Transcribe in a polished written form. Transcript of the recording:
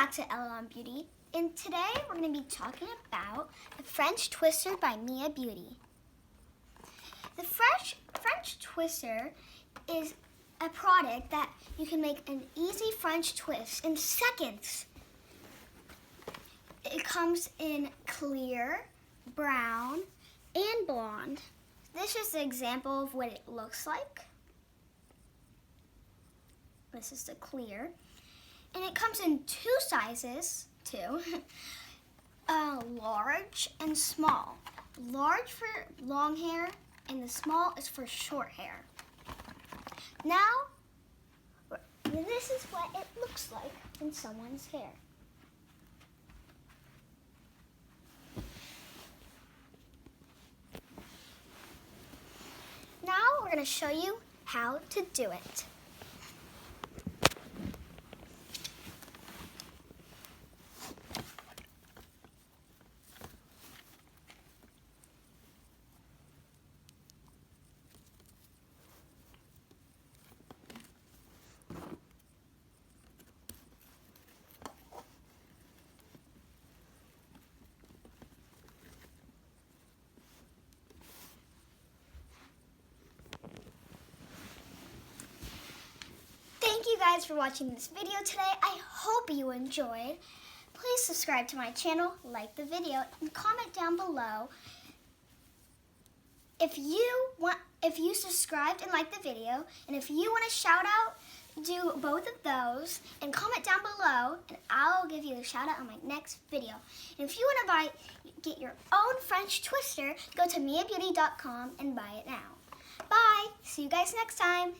back to Ella on Beauty, and today we're going to be talking about the French Twister by Mia Beauty. The French Twister is a product that you can make an easy French twist in seconds. It comes in clear, brown, and blonde. This is the example of what it looks like. This is the clear. And it comes in two sizes, too. Large and small. Large for long hair, and the small is for short hair. Now, this is what it looks like in someone's hair. Now we're going to show you how to do it. Thank you guys for watching this video today. I hope you enjoyed. Please subscribe to my channel, like the video, and comment down below if you subscribed and liked the video, and if you want a shout out, do both of those and comment down below, and I'll give you a shout out on my next video. And if you want to get your own French Twister, go to miabeauty.com and buy it now. Bye. See you guys next time.